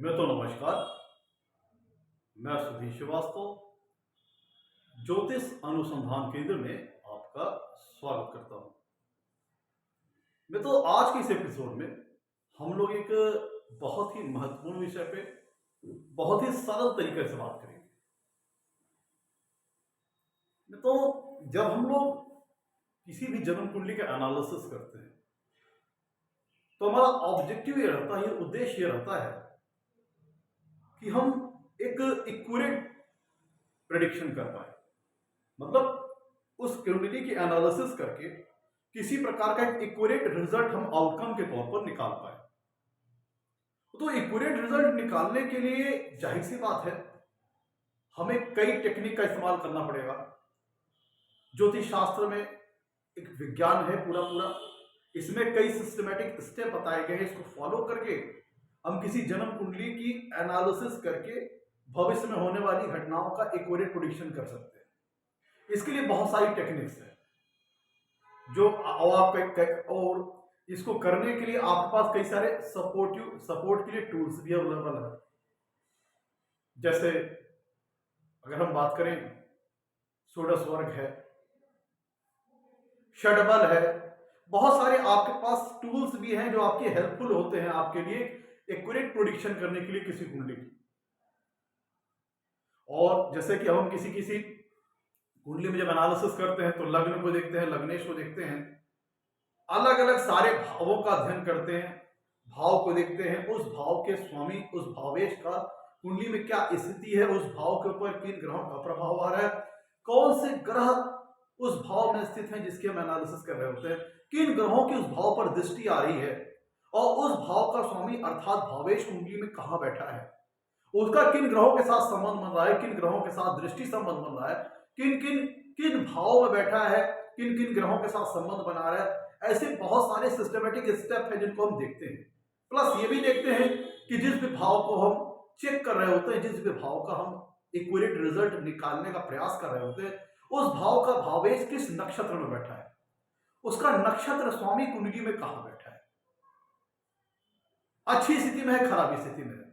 नमस्कार। मैं सुधीर श्रीवास्तव ज्योतिष अनुसंधान केंद्र में आपका स्वागत करता हूं। आज के इस एपिसोड में हम लोग एक बहुत ही महत्वपूर्ण विषय पे बहुत ही सरल तरीके से बात करेंगे। जब हम लोग किसी भी जन्म कुंडली का एनालिसिस करते हैं तो हमारा ऑब्जेक्टिव ये रहता है, उद्देश्य ये रहता है कि हम एक एक्यूरेट प्रेडिक्शन कर पाए। मतलब उस कुंडली की एनालिसिस करके किसी प्रकार का एक एक्यूरेट रिजल्ट हम आउटकम के तौर पर निकाल पाए। तो एक्यूरेट रिजल्ट निकालने के लिए जाहिर सी बात है हमें कई टेक्निक का इस्तेमाल करना पड़ेगा। ज्योतिष शास्त्र में एक विज्ञान है पूरा पूरा, इसमें कई सिस्टमेटिक स्टेप बताए गए हैं। इसको फॉलो करके हम किसी जन्म कुंडली की एनालिसिस करके भविष्य में होने वाली घटनाओं का एक्यूरेट प्रेडिक्शन कर सकते हैं। इसके लिए बहुत सारी टेक्निक्स हैं जो और इसको करने के लिए आपके पास कई सारे सपोर्ट के लिए टूल्स भी अवेलेबल है। जैसे अगर हम बात करें, षोडश वर्ग है, षडबल है, बहुत सारे आपके पास टूल्स भी हैं जो आपके हेल्पफुल होते हैं आपके लिए एक्यूरेट प्रेडिक्शन करने के लिए किसी कुंडली की। और जैसे कि हम किसी किसी कुंडली में जब एनालिसिस करते हैं तो लग्न को देखते हैं, लग्नेश को देखते हैं, अलग अलग सारे भावों का अध्ययन करते हैं, भाव को देखते हैं, उस भाव के स्वामी, उस भावेश का कुंडली में क्या स्थिति है, उस भाव के ऊपर किन ग्रहों का प्रभाव आ रहा है, कौन से ग्रह उस भाव में स्थित हैं जिसकी हम एनालिसिस कर रहे होते हैं, किन ग्रहों की उस भाव पर दृष्टि आ रही है और उस भाव का स्वामी अर्थात भावेश कुंडली में कहां बैठा है, उसका किन ग्रहों के साथ संबंध बन रहा है, किन ग्रहों के साथ दृष्टि संबंध बन रहा है, किन किन किन भाव में बैठा है, किन किन ग्रहों के साथ संबंध बना रहा है। ऐसे बहुत सारे सिस्टमेटिक स्टेप हैं जिनको हम देखते हैं। प्लस ये भी देखते हैं कि जिस भी भाव को हम चेक कर रहे होते हैं, जिस भी भाव का हम एक्यूरेट रिजल्ट निकालने का प्रयास कर रहे होते हैं, उस भाव का भावेश किस नक्षत्र में बैठा है, उसका नक्षत्र स्वामी कुंडली में कहां बैठा है, अच्छी स्थिति में है, खराब स्थिति में है।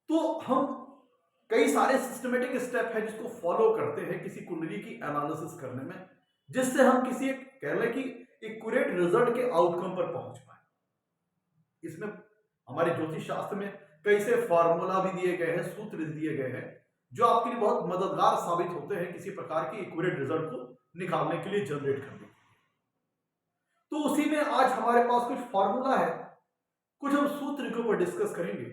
तो हम कई सारे सिस्टमेटिक स्टेप है जिसको फॉलो करते हैं किसी कुंडली की एनालिसिस करने में, जिससे हम किसी एक कह लें कि एक्यूरेट रिजल्ट के आउटकम पर पहुंच पाए। इसमें हमारे ज्योतिष शास्त्र में कई से फार्मूला भी दिए गए हैं, सूत्र दिए गए हैं जो आपके लिए बहुत मददगार साबित होते हैं किसी प्रकार की एक्यूरेट रिजल्ट को निकालने के लिए, जनरेट करने के लिए। तो उसी में आज हमारे पास कुछ फार्मूला है, कुछ हम सूत्र के ऊपर डिस्कस करेंगे।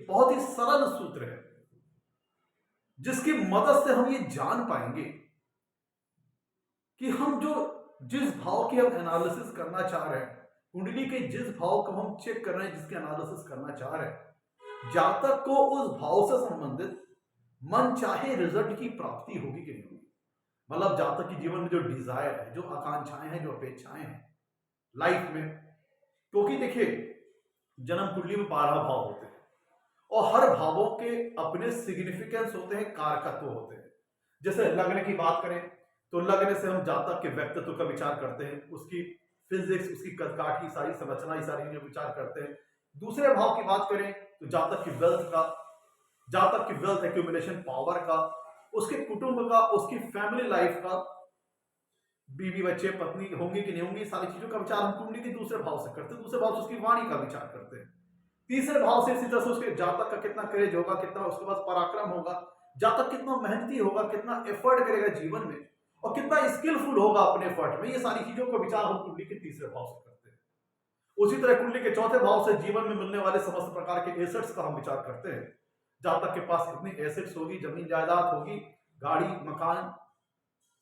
बहुत ही सरल सूत्र है जिसकी मदद से हम ये जान पाएंगे कि हम जिस भाव की हम एनालिसिस करना चाह रहे हैं, कुंडली के जिस भाव को हम चेक कर रहे हैं, जिसकी एनालिसिस करना चाह रहे हैं, जातक को उस भाव से संबंधित मन चाहे रिजल्ट की प्राप्ति होगी कि नहीं होगी। मतलब जातक के जीवन में जो डिजायर है, जो आकांक्षाएं हैं, जो अपेक्षाएं हैं लाइफ में, क्योंकि देखिए जन्म कुंडली में 12 भाव होते हैं और हर भावों के अपने सिग्निफिकेंस होते हैं, कारकत्व होते हैं। जैसे लग्न की बात करें तो लग्न से हम जातक के व्यक्तित्व का विचार करते हैं, उसकी फिजिक्स, उसकी कदकाठी, सारी संरचना, सारी विचार करते हैं। दूसरे भाव की बात करें तो जातक की वेल्थ एक्यूमुलेशन पावर का, उसके कुटुंब का, उसकी फैमिली लाइफ का, बीवी बच्चे पत्नी होंगे कि नहीं होंगी, सारी चीजों का विचार हम कुंडली के दूसरे भाव से करते हैं। दूसरे भाव से उसकी वाणी का विचार करते हैं। तीसरे भाव से इसी तरह से उसके जातक का कितना करेज होगा, कितना उसके पास पराक्रम होगा, जातक कितना मेहनती होगा, कितना एफर्ट करेगा जीवन में और कितना स्किलफुल होगा अपने एफर्ट में, ये सारी चीजों का विचार हम कुंडली के तीसरे भाव से करते हैं। उसी तरह कुंडली के चौथे भाव से जीवन में मिलने वाले समस्त प्रकार के एसेट्स का हम विचार करते हैं। जातक के पास कितनी एसेट्स होगी, जमीन जायदाद होगी, गाड़ी मकान,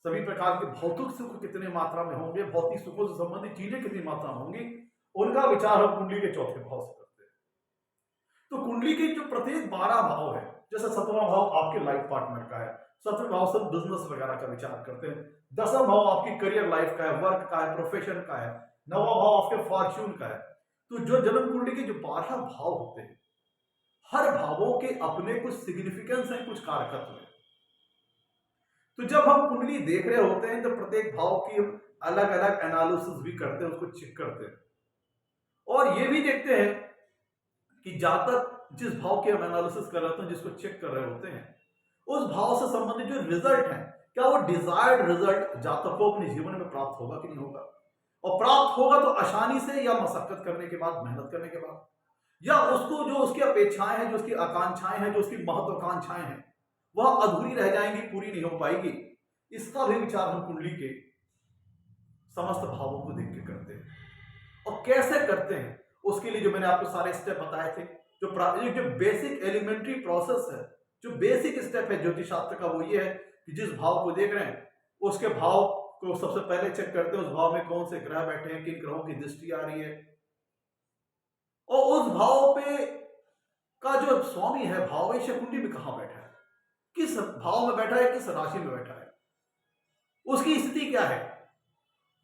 सभी प्रकार के भौतिक सुख कितने मात्रा में होंगे, भौतिक सुखों से संबंधित चीजें कितनी मात्रा में होंगी, उनका विचार हम कुंडली के चौथे भाव से करते हैं। तो कुंडली के जो प्रत्येक 12 भाव है, जैसे 7वां भाव आपके लाइफ पार्टनर का है, 7वें भाव से बिजनेस वगैरह का विचार करते हैं, 10वां भाव आपकी करियर लाइफ का है, वर्क का है, प्रोफेशन का है, 9वां भाव आपके फॉर्च्यून का है। तो जो जन्म कुंडली के जो 12 भाव होते हैं, हर भावों के अपने कुछ सिग्निफिकेंस है, कुछ कारकत्व है। तो जब हम कुंडली देख रहे होते हैं तो प्रत्येक भाव की हम अलग अलग एनालिसिस भी करते हैं, उसको चेक करते हैं और ये भी देखते हैं कि जातक जिस भाव की हम एनालिसिस कर रहे होते हैं, जिसको चेक कर रहे होते हैं, उस भाव से संबंधित जो रिजल्ट है, क्या वो डिजायर्ड रिजल्ट जातक को अपने जीवन में प्राप्त होगा कि नहीं होगा, और प्राप्त होगा तो आसानी से या मशक्कत करने के बाद, मेहनत करने के बाद, या उसको जो उसकी अपेक्षाएं हैं, जो उसकी आकांक्षाएं हैं, जो उसकी महत्वाकांक्षाएं हैं, वह अधूरी रह जाएंगी, पूरी नहीं हो पाएगी। इसका भी विचार हम कुंडली के समस्त भावों को देख के करते हैं। और कैसे करते हैं उसके लिए जो मैंने आपको सारे स्टेप बताए थे, जो बेसिक एलिमेंट्री प्रोसेस है, जो बेसिक स्टेप है ज्योतिष शास्त्र का, वो ये है कि जिस भाव को देख रहे हैं उसके भाव को सबसे पहले चेक करते हैं, उस भाव में कौन से ग्रह बैठे हैं, किन ग्रहों की दृष्टि आ रही है, और उस भाव पे का जो स्वामी है भावेश कुंडली में कहां बैठा है, किस भाव में बैठा है, किस राशि में बैठा है, उसकी स्थिति क्या है,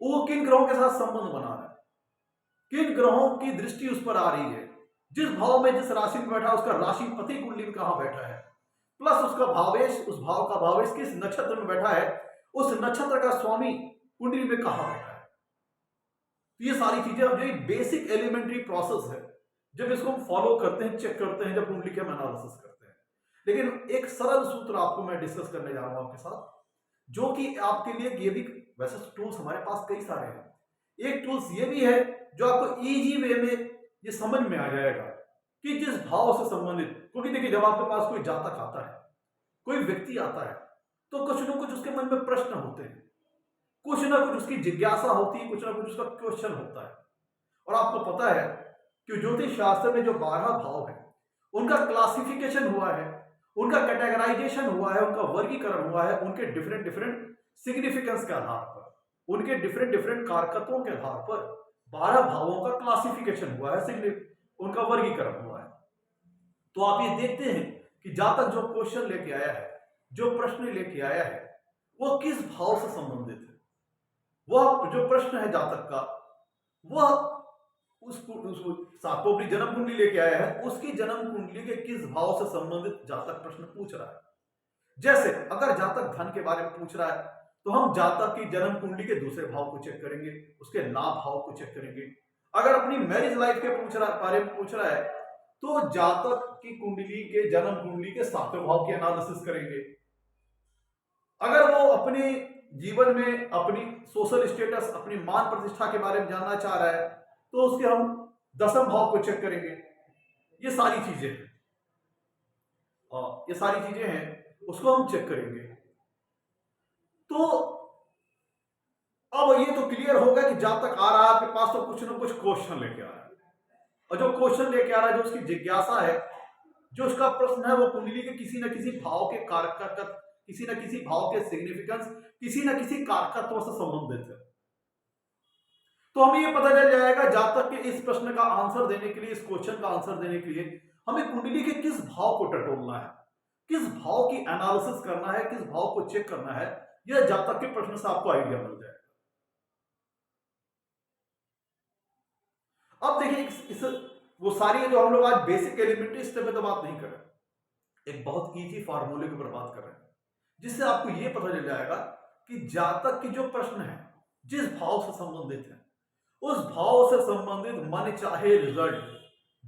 वो किन ग्रहों के साथ संबंध बना रहा है, किन ग्रहों की दृष्टि उस पर आ रही है, जिस भाव में जिस राशि में बैठा है उसका राशिपति कुंडली में कहां बैठा है, प्लस उसका भावेश, उस भाव का भावेश किस नक्षत्र में बैठा है, उस नक्षत्र का स्वामी कुंडली में कहां बैठा है। तो ये सारी चीजें, अब जो बेसिक एलिमेंट्री प्रोसेस है, जब इसको हम फॉलो करते हैं, चेक करते हैं, जब कुंडली के हम एनालिसिस करते हैं। लेकिन एक सरल सूत्र आपको मैं डिस्कस करने जा रहा हूं आपके साथ, जो कि आपके लिए, ये भी वैसे टूल्स हमारे पास कई सारे हैं, एक टूल्स ये भी है जो आपको इजी वे में ये समझ में आ जाएगा कि जिस भाव से संबंधित, क्योंकि देखिए जब आपके पास कोई जातक आता है, कोई व्यक्ति आता है, तो कुछ ना कुछ उसके मन में प्रश्न होते हैं, कुछ ना कुछ उसकी जिज्ञासा होती है, कुछ ना कुछ उसका क्वेश्चन होता है। और आपको पता है कि ज्योतिष शास्त्र में जो 12 भाव है उनका क्लासिफिकेशन हुआ है, उनका कैटेगराइजेशन हुआ है, उनका वर्गीकरण हुआ है, उनके डिफरेंट डिफरेंट सिग्निफिकेंस के आधार पर, उनके डिफरेंट डिफरेंट कारकत्वों के आधार पर 12 भावों का क्लासिफिकेशन हुआ है, उनका वर्गीकरण हुआ है। तो आप ये देखते हैं कि जातक जो क्वेश्चन लेके आया है, जो प्रश्न लेके आया है, वो किस भाव से संबंधित है, वह जो प्रश्न है जातक का, वह उसको सातों अपनी जन्म कुंडली लेके आया है, उसकी जन्म कुंडली के किस भाव से संबंधित जातक प्रश्न पूछ रहा है। जैसे अगर जातक धन के बारे में पूछ रहा है, तो हम जातक की जन्म कुंडली के दूसरे भाव को चेक करेंगे, उसके लाभ भाव को चेक करेंगे। अगर अपनी मैरिज लाइफ के बारे में पूछ रहा है, तो जातक की कुंडली के जन्म कुंडली के 7वें भाव की एनालिसिस करेंगे। अगर वो अपने जीवन में अपनी सोशल स्टेटस, अपनी मान प्रतिष्ठा के बारे में जानना चाह रहा है, तो उसके हम 10वें भाव को चेक करेंगे। ये सारी चीजें हैं, और ये सारी चीजें हैं, उसको हम चेक करेंगे। तो अब ये तो क्लियर होगा कि जातक आ रहा है आपके पास, तो कुछ ना कुछ क्वेश्चन लेके आ रहा है, और जो क्वेश्चन लेके आ रहा है, जो उसकी जिज्ञासा है, जो उसका प्रश्न है, वो कुंडली के किसी न किसी भाव के कारकत्व, किसी न किसी भाव के सिग्निफिकेंस, किसी न किसी कारकत्व से संबंधित है। तो हमें ये पता चल जाएगा जातक के इस प्रश्न का आंसर देने के लिए, इस क्वेश्चन का आंसर देने के लिए हमें कुंडली के किस भाव को टटोलना है, किस भाव की एनालिसिस करना है, किस भाव को चेक करना है, यह जातक के प्रश्न से आपको आइडिया मिल जाएगा। अब देखिए वो सारी जो हम लोग आज बेसिक एलिमेंट्री स्टेप में तो बात नहीं कर रहे, एक बहुत इजी फार्मूले के ऊपर बात कर रहे हैं, जिससे आपको यह पता चल जाएगा कि जातक की जो प्रश्न है, जिस भाव से संबंधित है, उस भाव से संबंधित मन चाहे रिजल्ट,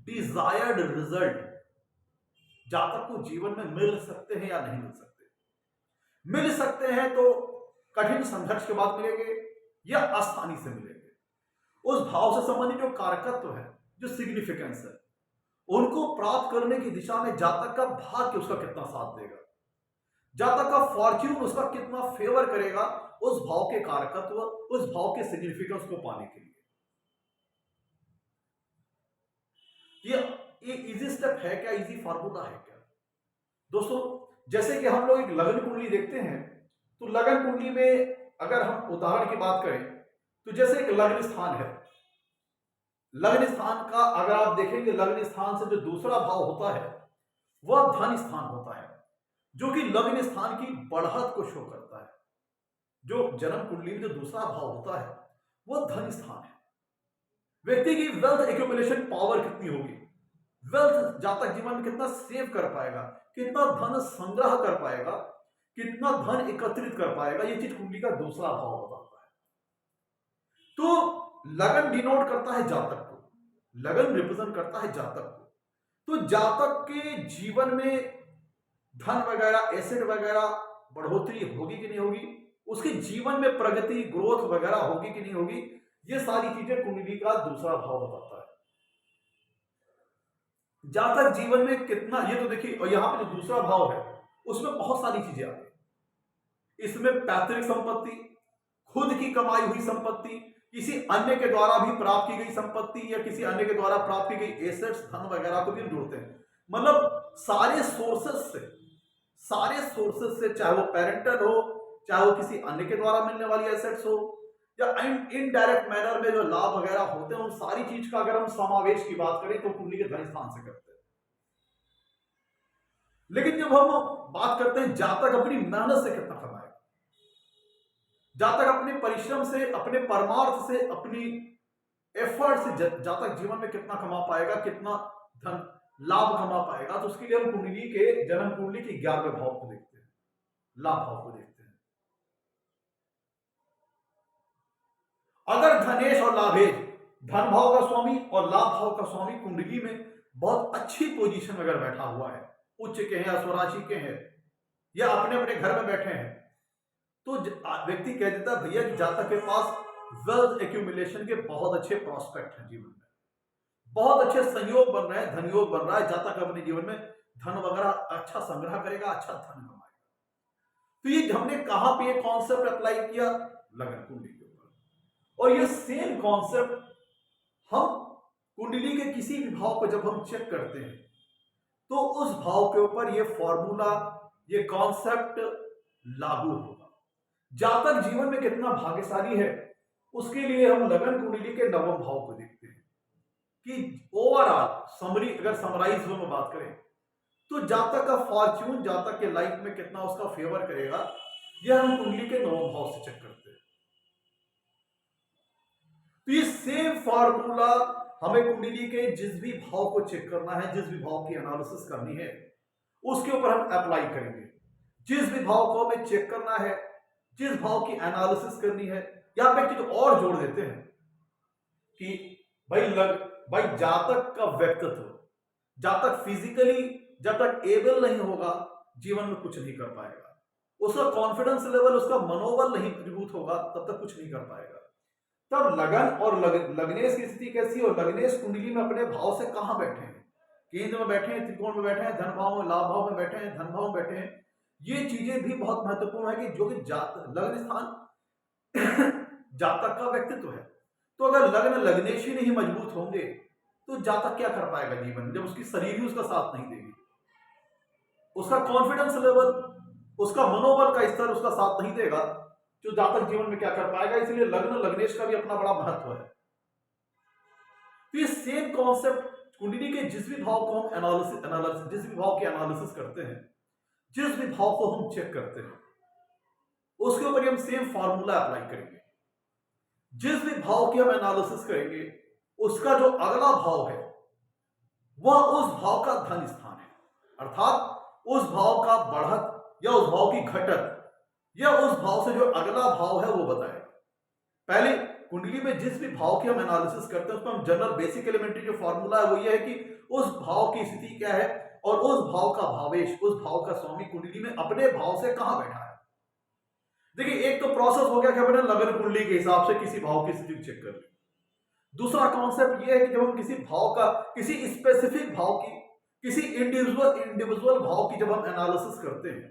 डिजायर्ड रिजल्ट जातक को जीवन में मिल सकते हैं या नहीं मिल सकते। मिल सकते हैं तो कठिन संघर्ष के बाद मिलेंगे, या आसानी से मिलेंगे। उस भाव से संबंधित जो कारकत्व है, जो सिग्निफिकेंस है, उनको प्राप्त करने की दिशा में जातक का भाग्य उसका कितना साथ देगा, जातक का फॉर्च्यून उसका कितना फेवर करेगा उस भाव के कारकत्व, उस भाव के सिग्निफिकेंस को पाने के लिए। ये इजी स्टेप है क्या, इजी फार्मूला है क्या दोस्तों? जैसे कि हम लोग एक लग्न कुंडली देखते हैं, तो लग्न कुंडली में अगर हम उदाहरण की बात करें, तो जैसे एक लग्न स्थान है, लग्न स्थान का अगर आप देखेंगे, लग्न स्थान से जो दूसरा भाव होता है वह धन स्थान होता है, जो कि लग्न स्थान की बढ़त को शो करता है। जो जन्म कुंडली में जो दूसरा भाव होता है वह धन स्थान है। व्यक्ति की वेल्थ एक्यूमुलेशन पावर कितनी होगी, वेल्थ जातक जीवन में कितना सेव कर पाएगा, कितना धन संग्रह कर पाएगा, कितना धन एकत्रित कर पाएगा, ये चीज कुंडली का दूसरा भाव बताता है। तो लगन डिनोट करता है जातक को, लगन रिप्रेजेंट करता है जातक को। तो जातक के जीवन में धन वगैरह, एसेट वगैरह बढ़ोतरी होगी कि नहीं होगी, उसके जीवन में प्रगति, ग्रोथ वगैरह होगी कि नहीं होगी, ये सारी चीजें कुंडली का दूसरा भाव बताता है। जातक जीवन में कितना, ये तो देखिए, और यहां पे जो दूसरा भाव है उसमें बहुत सारी चीजें आ गई। इसमें पैतृक संपत्ति, खुद की कमाई हुई संपत्ति, किसी अन्य के द्वारा भी प्राप्त की गई संपत्ति या किसी अन्य के द्वारा प्राप्त की गई एसेट्स, धन वगैरह को भी जोड़ते हैं। मतलब सारे सोर्सेस से, चाहे वो पेरेंटल हो, चाहे वो किसी अन्य के द्वारा मिलने वाली एसेट्स हो, या इनडायरेक्ट मैनर में जो लाभ वगैरह होते हैं, उन सारी चीज का अगर हम समावेश की बात करें तो कुंडली के धन स्थान से करते हैं। लेकिन जब हम बात करते हैं जातक अपनी मेहनत से कितना कमाएगा, जातक अपने परिश्रम से, अपने परमार्थ से, अपनी एफर्ट से जातक जीवन में कितना कमा पाएगा, कितना धन लाभ कमा पाएगा, तो उसके लिए हम कुंडली के, जन्म कुंडली के 11वें भाव को देखते हैं, लाभ भाव को देखते हैं। अगर धनेश और लाभेश, धन भाव का स्वामी और लाभ भाव का स्वामी कुंडली में बहुत अच्छी पोजीशन में अगर बैठा हुआ है, उच्च के हैं या स्वराशि के हैं या अपने अपने घर में बैठे हैं, तो व्यक्ति कह देता है भैया जातक के पास वेल्थ एक्यूमुलेशन के बहुत अच्छे प्रोस्पेक्ट हैं, जीवन में बहुत अच्छे संयोग बन रहे हैं, धन योग बन रहा है, जातक अपने जीवन में धन वगैरह अच्छा संग्रह करेगा, अच्छा धन कमाएगा। तो ये हमने कहां पे ये कॉन्सेप्ट अप्लाई किया, लगन कुंडली के ऊपर। और ये सेम कॉन्सेप्ट हम कुंडली के किसी भी भाव को जब हम चेक करते हैं तो उस भाव के ऊपर ये फॉर्मूला, ये कॉन्सेप्ट लागू होगा। जातक जीवन में कितना भाग्यशाली है, उसके लिए हम लगन कुंडली के 9वें भाव को देखते हैं कि ओवरऑल समरी, अगर समराइज में बात करें तो जातक का फॉर्च्यून, जातक के लाइफ में कितना उसका फेवर करेगा, यह हम कुंडली के 9वें भाव से चेक करते हैं। तो ये सेम फॉर्मूला हमें कुंडली के जिस भी भाव को चेक करना है, जिस भी भाव की एनालिसिस करनी है, उसके ऊपर हम अप्लाई करेंगे। जिस भी भाव को हमें चेक करना है, जिस भाव की एनालिसिस करनी है, यहां पे एक चीज और जोड़ देते हैं कि भाई जातक का व्यक्तित्व, जातक फिजिकली जब तक एबल नहीं होगा जीवन में कुछ नहीं कर पाएगा, उसका कॉन्फिडेंस लेवल, उसका मनोबल नहीं मजबूत होगा, तब तक कुछ नहीं कर पाएगा। तब लगन और लग्नेश की स्थिति कैसी हो, लग्नेश कुंडली में अपने भाव से कहां बैठे हैं, केंद्र में बैठे हैं, त्रिकोण में बैठे हैं, धन भाव में, लाभ भाव में बैठे हैं, धन भाव में बैठे हैं, ये चीजें भी बहुत महत्वपूर्ण है कि जो कि लग्न स्थान जातक का व्यक्तित्व है। तो अगर लग्न लग्नेश ही नहीं मजबूत होंगे तो जातक क्या कर पाएगा जीवन में, जब उसकी शरीर ही उसका साथ नहीं देगी, उसका कॉन्फिडेंस लेवल, उसका मनोबल का स्तर उसका साथ नहीं देगा, जो जातक जीवन में क्या कर पाएगा। इसलिए लग्न लग्नेश का भी अपना बड़ा महत्व है। तो ये सेम कॉन्सेप्ट कुंडली के जिस भी भाव को हम एनालिसिस जिस भी भाव की एनालिसिस करते हैं, जिस भी भाव को हम चेक करते हैं, उसके ऊपर हम सेम फॉर्मूला अप्लाई करेंगे। जिस भी भाव की हम एनालिसिस करेंगे, उसका जो अगला भाव है वह उस भाव का धन स्थान है, अर्थात उस भाव का बढ़त या उस भाव की घटत या उस भाव से जो अगला भाव है वो बताएगा। पहले कुंडली में जिस भी भाव की हम एनालिसिस करते हैं, उसमें हम जनरल बेसिक एलिमेंट्री जो फॉर्मूला है वो ये है कि उस भाव की स्थिति क्या है और उस भाव का भावेश, उस भाव का स्वामी कुंडली में अपने भाव से कहां बैठा है। देखिए, एक तो प्रोसेस हो गया कि हमने लगन कुंडली के हिसाब से किसी भाव की स्थिति चेक कर ली। दूसरा कॉन्सेप्ट ये है कि जब हम किसी भाव का, किसी स्पेसिफिक भाव की, किसी इंडिविजुअल भाव की जब हम एनालिसिस करते हैं,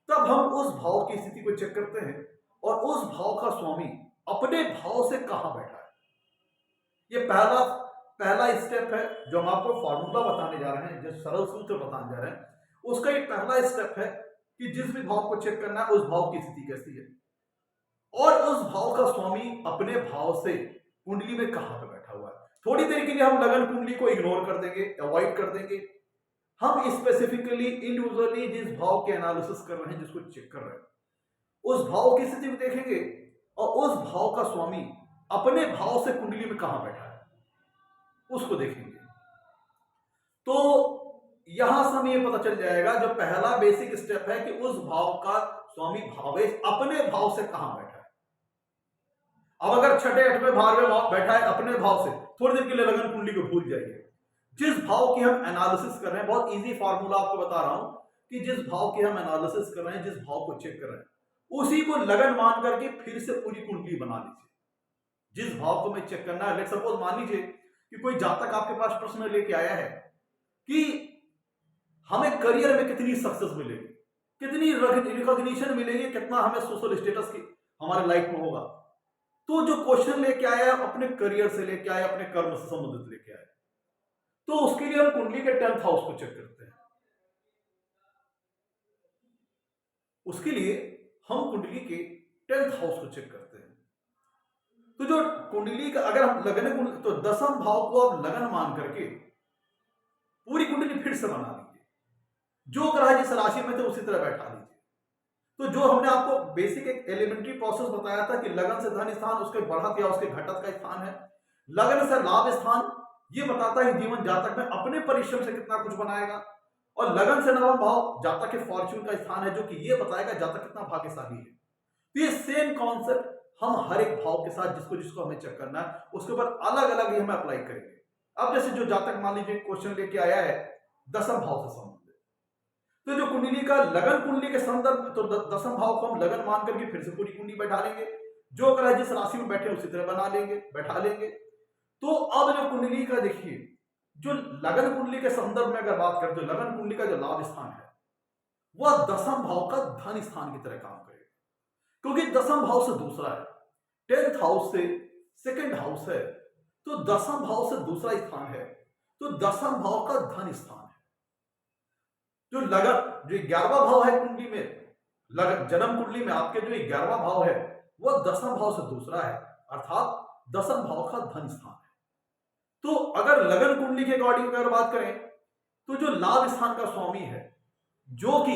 तब हम उस भाव की स्थिति को चेक करते हैं और उस भाव का स्वामी अपने भाव से कहां बैठा है। ये पहला स्टेप है जो हम आपको फॉर्मूला बताने जा रहे हैं, जो सरल सूत्र बताने जा रहे हैं, उसका ये पहला स्टेप है कि जिस भी भाव को चेक करना है उस भाव की स्थिति कैसी है और उस भाव का स्वामी अपने भाव से कुंडली में कहां पे बैठा हुआ है। थोड़ी देर के लिए हम लगन कुंडली को इग्नोर कर देंगे, अवॉइड कर देंगे। हम स्पेसिफिकली इंडिविजुअली जिस भाव के एनालिसिस कर रहे हैं, जिसको चेक कर रहे हैं, उस भाव की स्थिति को देखेंगे और उस भाव का स्वामी अपने भाव से कुंडली में कहां बैठा है उसको देखेंगे। तो यहां से हमें यह पता चल जाएगा, जो पहला बेसिक स्टेप है कि उस भाव का स्वामी भावेश अपने भाव से कहां बैठा है। अब अगर छठे 8वें भाव में बैठा है अपने भाव से, थोड़ी देर के लिए लगन कुंडली को भूल जाइए। जिस भाव की हम एनालिसिस कर रहे हैं, बहुत इजी फार्मूला आपको बता रहा हूं कि जिस भाव की हम एनालिसिस कर रहे हैं, जिस भाव को चेक कर रहे हैं, उसी को लगन मान करके फिर से पूरी कुंडली बना लीजिए। जिस भाव को मैं चेक करना है, लेट सपोज मान लीजिए कि कोई जातक आपके पास प्रश्न लेके आया है कि हमें करियर में कितनी सक्सेस मिलेगी, कितनी रिकॉग्निशन मिलेगी, कितना हमें सोशल स्टेटस की हमारे लाइफ में होगा। तो जो क्वेश्चन लेके आया अपने करियर से लेके आया, अपने कर्म से संबंधित लेके आया, तो उसके लिए हम कुंडली के 10th हाउस को चेक करते हैं। उसके लिए हम कुंडली के 10th हाउस को चेक करते हैं। तो जो कुंडली का अगर हम लगन कुंडली, तो 10th भाव को आप लगन मान करके पूरी कुंडली फिर से बना लीजिए। जो ग्रह जिस राशि में थे उसी तरह बैठा लीजिए। तो जो हमने आपको बेसिक एक एलिमेंट्री प्रोसेस बताया था कि लगन से धन स्थान उसके बढ़त या उसके घटत का स्थान है, लगन से लाभ स्थान ये बताता है जीवन जातक में अपने परिश्रम से कितना कुछ बनाएगा, और लगन से नवम भाव जातक के फॉर्च्यून का स्थान है जो कि ये बताएगा जातक कितना भाग्यशाली है। तो ये सेम कॉन्सेप्ट हम हर एक भाव के साथ जिसको जिसको हमें चेक करना है उसके ऊपर अलग अलग ही हमें अप्लाई करेंगे। अब जैसे जो जातक मान लीजिए क्वेश्चन लेके आया है 10th भाव से संबंधित, तो जो कुंडली का लगन कुंडली के संदर्भ, तो 10th भाव को हम लगन मान करके फिर से पूरी कुंडली बैठा लेंगे। जो ग्रह जिस राशि में बैठे उसी तरह बना लेंगे, बैठा लेंगे। तो अब जो कुंडली का देखिए, जो लगन कुंडली के संदर्भ में अगर बात करते हो, लगन कुंडली का जो लाभ स्थान है वह 10th भाव का धन स्थान की तरह काम करेगा, क्योंकि 10th भाव से दूसरा है, 10th हाउस से सेकंड हाउस है, तो 10th भाव से दूसरा स्थान है, तो 10th भाव का धन स्थान है। जो लगन जो 11वां भाव है कुंडली में, लगन जन्म कुंडली में आपके जो 11वां भाव है वह 10th भाव से दूसरा है, अर्थात 10th भाव का धन स्थान है। तो अगर लगन कुंडली के अकॉर्डिंग अगर बात करें तो जो लाभ स्थान का स्वामी है जो कि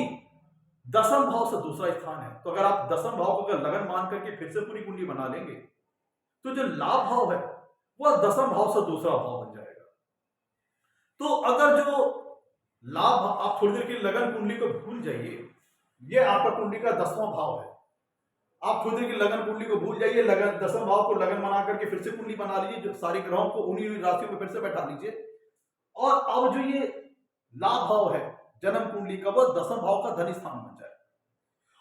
10th भाव से दूसरा स्थान है, तो अगर आप 10th भाव को अगर लगन मान करके फिर से पूरी कुंडली बना लेंगे तो जो लाभ भाव है वह 10th भाव से दूसरा भाव बन जाएगा। तो अगर जो लाभ, आप थोड़ी देर की लगन कुंडली को भूल जाइए, ये आपका कुंडली का 10वां भाव है, आप थोड़ी देर की लगन कुंडली को भूल जाइए, लगन 10वें भाव को लगन बना करके फिर से कुंडली बना लीजिए, जो सारे ग्रहों को उन्हीं राशियों में फिर से बैठा लीजिए, और अब जो ये लाभ भाव है जन्म कुंडली का वह 10वें भाव का धन स्थान बन जाए,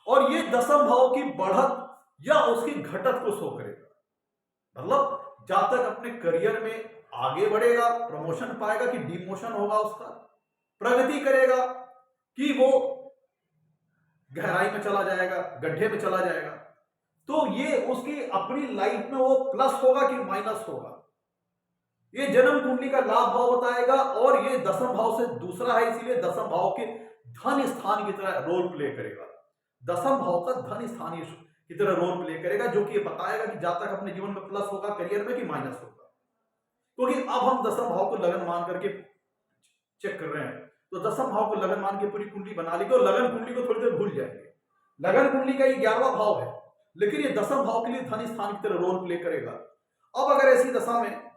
और ये 10वें भाव की बढ़त या उसकी घटत को शो करेगा। मतलब जातक अपने करियर में आगे बढ़ेगा, प्रमोशन पाएगा कि डिमोशन होगा, उसका प्रगति करेगा कि वो गहराई में चला जाएगा, गड्ढे में चला जाएगा। तो ये उसकी अपनी लाइफ में वो प्लस होगा कि माइनस होगा, ये जन्म कुंडली का लाभ भाव बताएगा, और ये 10वें भाव से दूसरा है, इसीलिए 10वें भाव के धन स्थान की तरह रोल प्ले करेगा। 10वें भाव का धन स्थान की तरह रोल प्ले करेगा, जो कि ये बताएगा कि जातक अपने जीवन में प्लस होगा करियर में कि माइनस होगा। क्योंकि अब हम 10वें भाव को लगन मान करके चेक कर रहे हैं, तो 10वें भाव को लगन मान के पूरी कुंडली बना लेंगे, और लगन कुंडली को थोड़ी देर भूल जाएंगे। लगन कुंडली का ये 11वां भाव है, लेकिन ये 10वें भाव के लिए धन स्थान की तरह रोल प्ले करेगा। अब अगर ऐसी दशा में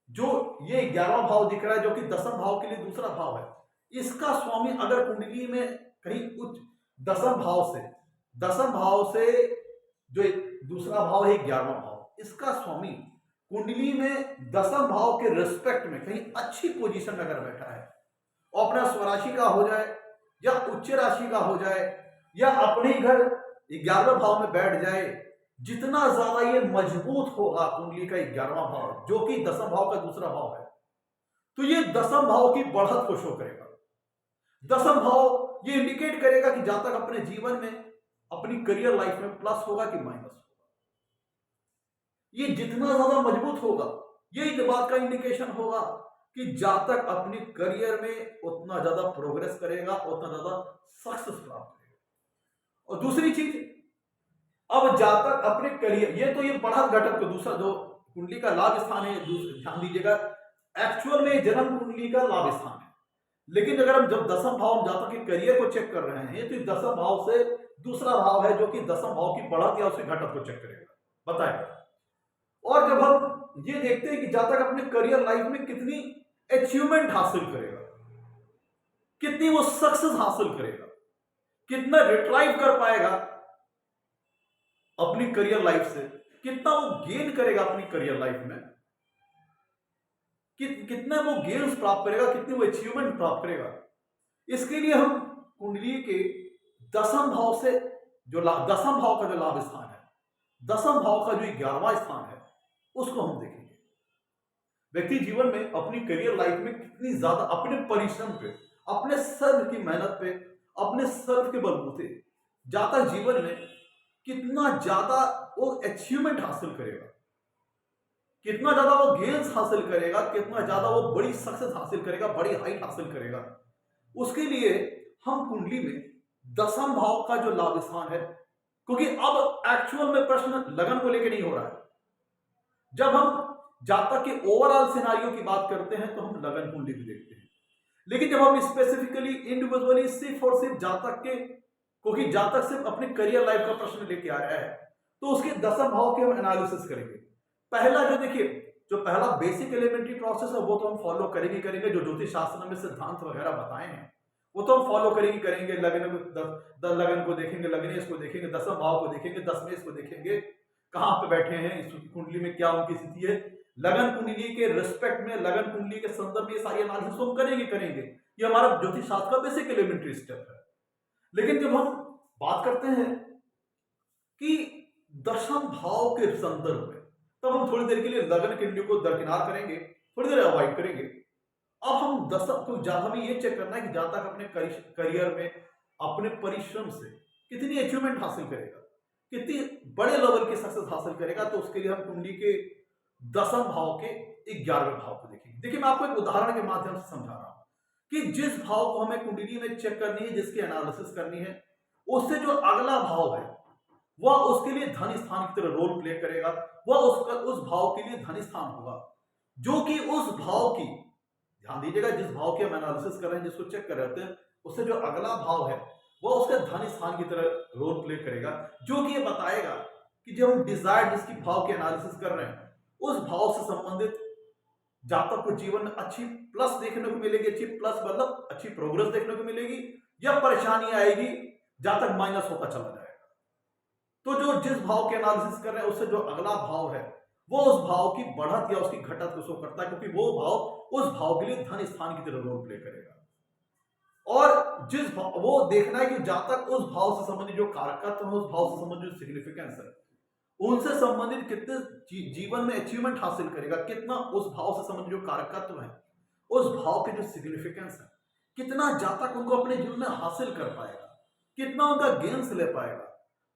जो ये 11वां भाव दिख रहा है जो कि 10वें भाव के लिए दूसरा भाव है, इसका स्वामी अगर कुंडली में कहीं उच्च 10वें भाव से जो दूसरा भाव है 11वां भाव, इसका स्वामी कुंडली में 10वें भाव के रिस्पेक्ट में कहीं अच्छी पोजीशन में अगर बैठा है, और अपना स्वराशि का हो जाए या उच्च राशि का हो जाए या अपने घर 11वें भाव में बैठ जाए, जितना ज्यादा ये मजबूत होगा कुंडली का 11वां भाव जो कि 10वें भाव का दूसरा भाव है, तो ये 10वें भाव की बढ़त को शो करेगा। 10वें भाव ये इंडिकेट करेगा कि जातक अपने जीवन में अपनी करियर लाइफ में प्लस होगा कि माइनस होगा। ये जितना ज्यादा मजबूत होगा, ये इस बात का इंडिकेशन होगा कि जातक अपनी करियर में उतना ज्यादा प्रोग्रेस करेगा, उतना ज्यादा सक्सेस प्राप्त करेगा। और दूसरी चीज, अब जातक अपने करियर, ये तो ये बढ़त घटक को दूसरा जो कुंडली का लाभ स्थान है, ध्यान दीजिएगा, एक्चुअल में जन्म कुंडली का लाभ स्थान है, लेकिन अगर हम जब 10वें भाव जातक के करियर को चेक कर रहे हैं, तो 10वें भाव से दूसरा भाव है जो कि 10वें भाव की बढ़त या उसके घटक को चेक करेगा, बताएगा। और जब हम ये देखते हैं कि जातक अपने करियर लाइफ में कितनी अचीवमेंट हासिल करेगा, कितनी वो सक्सेस हासिल करेगा, कितना रिट्राइव कर पाएगा अपनी करियर लाइफ से, कितना वो गेन करेगा अपनी करियर लाइफ में, कितने वो गेन्स प्राप्त करेगा, कितनी वो अचीवमेंट प्राप्त करेगा। इसके लिए हम कुंडली के दसम भाव से दसम भाव का जो लाभ स्थान है, दसम भाव का जो 11वां स्थान है, उसको हम देखेंगे। व्यक्ति जीवन में अपनी करियर लाइफ में कितनी ज्यादा अपने परिश्रम पे, अपने सर्व की मेहनत पे, अपने सर्व के बलबूते जाता जीवन में कितना ज्यादा वो अचीवमेंट हासिल करेगा, कितना ज्यादा वो गेन्स हासिल करेगा, कितना ज्यादा वो बड़ी सक्सेस हासिल करेगा, बड़ी हाइट हासिल करेगा। उसके लिए हम कुंडली में दसम भाव का जो लाभ स्थान है, क्योंकि अब एक्चुअल में प्रश्न लगन को लेकर नहीं हो रहा है। जब हम जातक के ओवरऑल सिनारियो की बात करते हैं तो हम लगन कुंडली भी देखते हैं, लेकिन जब हम स्पेसिफिकली इंडिविजुअली सिर्फ और सिर्फ जातक के, क्योंकि जातक सिर्फ अपने करियर लाइफ का प्रश्न लेके आ रहा है, तो उसके दसम भाव के हम एनालिसिस करेंगे। पहला जो देखिए, जो पहला बेसिक एलिमेंट्री प्रोसेस है वो तो हम फॉलो करेंगे, जो ज्योतिष शास्त्र में सिद्धांत वगैरह बताए हैं वो तो हम फॉलो करेंगे। लगन को देखेंगे, लग्नेश को देखेंगे, दसम भाव को देखेंगे, दशमेश को देखेंगे, कहां पे बैठे हैं इस कुंडली में, क्या उनकी स्थिति है। लगन कुंडली के रिस्पेक्ट में, लगन कुंडली के संदर्भ में सारी एनालिसिस हम करेंगे। ये हमारा ज्योतिष शास्त्र का बेसिक एलिमेंट्री स्टेप है। लेकिन जब हम बात करते हैं कि दशम भाव के संदर्भ में, तब हम थोड़ी देर के लिए लगन कुंडली को दरकिनार करेंगे, थोड़ी देर अवॉइड करेंगे। अब हम दशम को हमें ये चेक करना है कि जातक अपने करियर में अपने परिश्रम से कितनी अचीवमेंट हासिल करेगा, कितनी बड़े लेवल की सक्सेस हासिल करेगा। तो उसके लिए हम कुंडली के दसम भाव के 11वें भाव को देखेंगे। देखिए, मैं आपको एक उदाहरण के माध्यम से समझा रहा हूं कि जिस भाव को हमें कुंडली में चेक करनी है, जिसकी एनालिसिस करनी है, उससे जो अगला भाव है वह उसके लिए धन स्थान की तरह रोल प्ले करेगा। वह उस भाव के लिए धन स्थान होगा, जो कि उस भाव की, ध्यान दीजिएगा, जिस भाव की हम एनालिसिस कर रहे हैं, जिसको चेक कर रहे होते हैं, उससे जो अगला भाव है वह उसके धन स्थान की तरह रोल प्ले करेगा, जो कि ये बताएगा कि जब हम डिजायर्ड जिसकी भाव की एनालिसिस कर रहे हैं, उस भाव से संबंधित जातक को जीवन में अच्छी प्लस देखने को मिलेगी, अच्छी प्लस मतलब अच्छी प्रोग्रेस देखने को मिलेगी, या परेशानी आएगी, जातक माइनस होता चला जाएगा। तो जो जिस भाव के एनालिसिस कर रहे हैं, उससे जो अगला भाव है वो उस भाव की बढ़त या उसकी घटत को शो करता है, क्योंकि वो भाव उस भाव के लिए धन स्थान की तरह रोल प्ले करेगा। और जिस वो देखना है कि जातक उस भाव से संबंधित जो कारकत्व है, उस भाव से संबंधित जो सिग्निफिकेंस है, उनसे संबंधित कितने जीवन में अचीवमेंट हासिल करेगा, कितना उस भाव से संबंधित जो कारकत्व है, उस भाव के जो सिग्निफिकेंस है, कितना जातक उनको अपने जीवन में हासिल कर पाएगा, कितना उनका गेन्स ले पाएगा।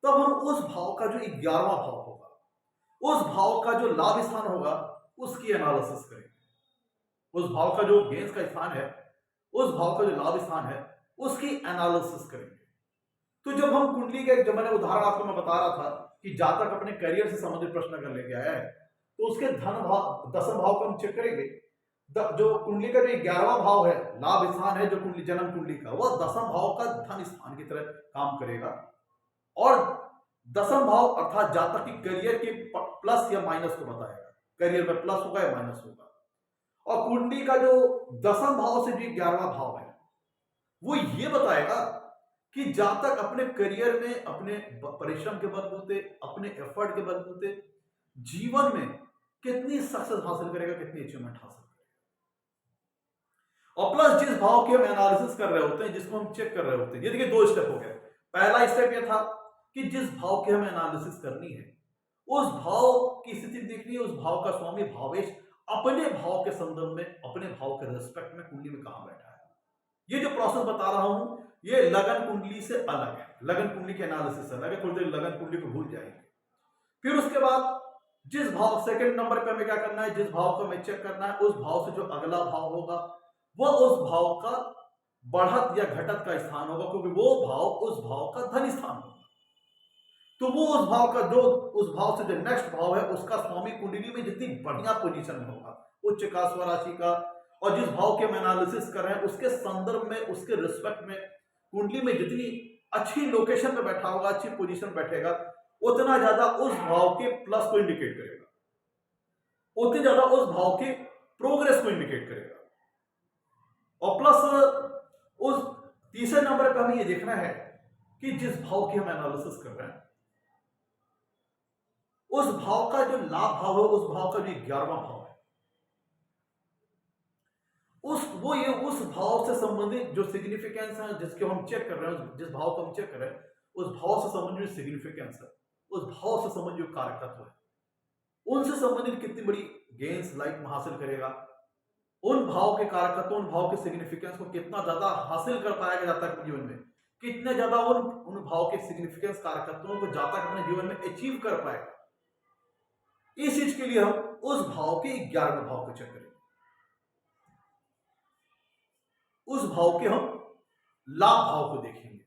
तब हम उस भाव का जो 11वां भाव होगा, उस भाव का जो लाभ स्थान होगा, उसकी एनालिसिस करेंगे। उस भाव का जो गेन्स का स्थान है, उस भाव का जो लाभ स्थान है, उसकी एनालिसिस करेंगे। तो जब हम कुंडली का, जब मैंने उदाहरण आपको मैं बता रहा था कि जातक अपने करियर से संबंधित प्रश्न अगर लेके आया है, तो उसके धन भाव, दसम भाव को हम चेक करेंगे। जो कुंडली का जो 11वां भाव है, लाभ स्थान है, जो कुंडली जन्म कुंडली का, वह दसम भाव का धन स्थान की तरह काम करेगा। और दसम भाव अर्थात जातक की करियर के प्लस या माइनस को बताएगा, करियर में प्लस होगा या माइनस होगा। और कुंडली का जो दसम भाव से जो 11वां भाव है, वो ये बताएगा कि जातक अपने करियर में अपने परिश्रम के बलबूते, अपने एफर्ट के बलबूते जीवन में कितनी सक्सेस हासिल करेगा, कितनी अचीवमेंट हासिल करेगा। और प्लस जिस भाव की हम एनालिसिस कर रहे होते हैं, जिसको हम चेक कर रहे होते हैं, ये देखिए 2 स्टेप हो गए। पहला स्टेप ये था कि जिस भाव की हमें एनालिसिस करनी है, उस भाव की स्थिति देखनी है, उस भाव का स्वामी भावेश अपने भाव के संदर्भ में, अपने भाव के रिस्पेक्ट में कुंडली में कहां बैठा है। ये जो प्रोसेस बता रहा हूं, ये लगन कुंडली से अलग है। लगन कुंडली के एनालिसिस से अलग है, थोड़ी देर लगन कुंडली को भूल जाएंगे। फिर उसके बाद जिस भाव, सेकंड नंबर पे हमें क्या करना है, जिस भाव को हमें चेक करना है, उस भाव से जो अगला भाव होगा वह उस भाव का बढ़त या घटत का स्थान होगा, क्योंकि वो भाव उस भाव का धन स्थान होगा। तो वो उस भाव का जो, उस भाव से जो नेक्स्ट भाव है, उसका स्वामी कुंडली में जितनी बढ़िया पोजीशन में होगा, उच्च का, स्वराशि का, और जिस भाव के हम एनालिसिस कर रहे हैं उसके संदर्भ में, उसके रिस्पेक्ट में कुंडली में जितनी अच्छी लोकेशन पे बैठा होगा, अच्छी पोजीशन बैठेगा, उतना ज्यादा उस भाव के प्लस को इंडिकेट करेगा, उतनी ज्यादा उस भाव के प्रोग्रेस को इंडिकेट करेगा। और प्लस उस तीसरे नंबर पे हमें ये देखना है कि जिस भाव की हम एनालिसिस कर रहे हैं, उस भाव का जो लाभ भाव है, उस भाव का जो 11वां भाव है, उस भाव से संबंधित जो सिग्निफिकेंस है, जिसको हम चेक कर रहे हैं, जिस भाव को हम चेक कर रहे हैं, उस भाव से संबंधित जो सिग्निफिकेंस है, उस भाव से संबंधित जो कारकत्व है, उनसे संबंधित कितनी बड़ी गेन्स लाइफ में हासिल करेगा, उन भाव के कारकत्व, उन भाव के सिग्निफिकेंस को कितना ज्यादा हासिल कर पाएगा जाता है जीवन में, कितने ज्यादा उन भाव के सिग्निफिकेंस कारकत्वों को जाता है अपने जीवन में अचीव कर पाएगा। इस चीज के लिए हम उस भाव के 11वें भाव को चेक करेंगे। उस भाव के हम लाभ भाव को देखेंगे।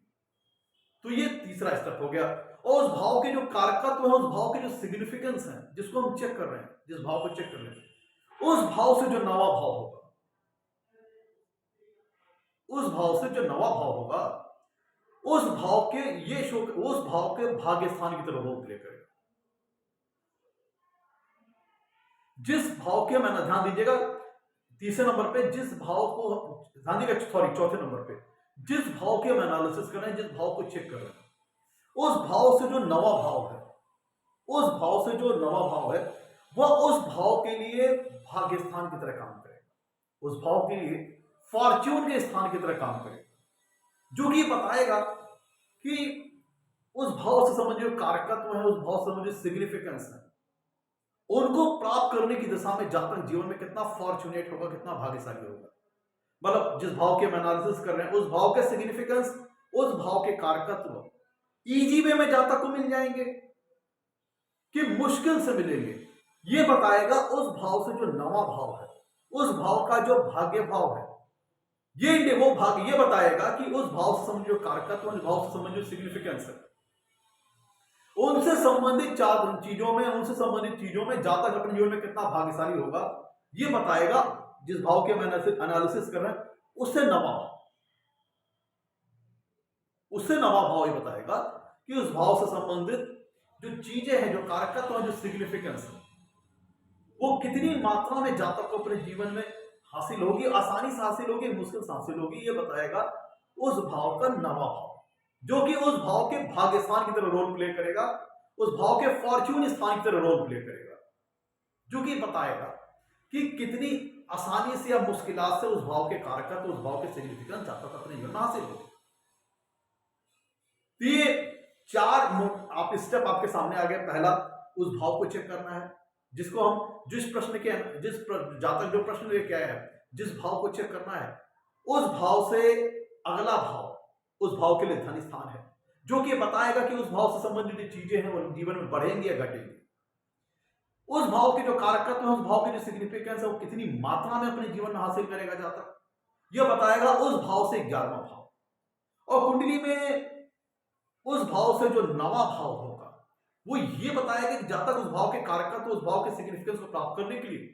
तो ये तीसरा स्टेप हो गया। और उस भाव के जो कारकत्व है, उस भाव के जो सिग्निफिकेंस है, जिसको हम चेक कर रहे हैं, जिस भाव को चेक कर रहे हैं, उस भाव से जो नवा भाव होगा, उस भाव से जो नवा भाव होगा, उस भाव के उस भाव के भाग्य स्थान की तरफ रोल प्ले करेगा। जिस भाव के, मैंने ध्यान दीजिएगा तीसरे नंबर पे, जिस भाव को ध्यान दीजिएगा, सॉरी चौथे नंबर पे, जिस भाव के हम एनालिसिस कर रहे हैं, जिस भाव को चेक कर रहे हैं, उस भाव से जो नवा भाव है, उस भाव से जो नवा भाव है, वह उस भाव के लिए भाग्य स्थान की तरह काम करेगा, उस भाव के लिए फॉर्च्यून के स्थान की तरह काम करेगा, जो कि बताएगा कि उस भाव से संबंधित जो कारकत्व है, उस भाव से संबंधित सिग्निफिकेंस है, उनको प्राप्त करने की दिशा में जब तक जीवन में कितना फॉर्चुनेट होगा, कितना भाग्यशाली होगा। मतलब जिस भाव के हम एनालिसिस कर रहे हैं, उस भाव के सिग्निफिकेंस, उस भाव के कारकत्व इजी वे में जब तक को मिल जाएंगे कि मुश्किल से मिलेंगे, ये बताएगा उस भाव से जो नवा भाव है, उस भाव का जो भाग्य भाव है, वो भाग्य ये बताएगा कि उस भाव से संबंधित जो कारकत्व, उस भाव से संबंधित सिग्निफिकेंस है, उनसे संबंधित उनसे संबंधित चीजों में जातक अपने जीवन में कितना भाग्यशाली होगा, ये बताएगा। जिस भाव के हम एनालिसिस कर रहे हैं, उससे नवा भाव ये बताएगा कि उस भाव से संबंधित जो चीजें हैं, जो कारकत्व हैं, जो सिग्निफिकेंस है, वो कितनी मात्रा में जातक को अपने जीवन में हासिल होगी, आसानी से हासिल होगी, मुश्किल से हासिल होगी, ये बताएगा उस भाव का नवा भाव, जो कि उस भाव के भाग्य स्थान की तरह रोल प्ले करेगा, उस भाव के फॉर्च्यून स्थान की तरह रोल प्ले करेगा, जो कि बताएगा कि कितनी आसानी से या मुश्किलात से उस भाव के कारकत्व, उस भाव के सिग्निफिकेंस जातक अपने जीवन में हासिल होगी। तो ये 4 स्टेप आपके सामने आ गया। पहला, उस भाव को चेक करना है, जिसको हम जातक जो प्रश्न लेके आया है, जिस भाव को चेक करना है, उस भाव से अगला भाव उस भाव के लिए धन स्थान है, जो कि बताएगा कि उस भाव से संबंधित चीजें हैं वो जीवन में बढ़ेंगी या घटेंगी। उस भाव के जो कारकत्व है, उस भाव के जो सिग्निफिकेंस है, वो कितनी मात्रा में अपने जीवन में हासिल करेगा जातक, यह बताएगा उस भाव से 11वां भाव। और कुंडली में उस भाव से जो नवा भाव होगा, वो ये बताएगा कि जातक उस भाव के कारकत्व, उस भाव के सिग्निफिकेंस को प्राप्त करने के लिए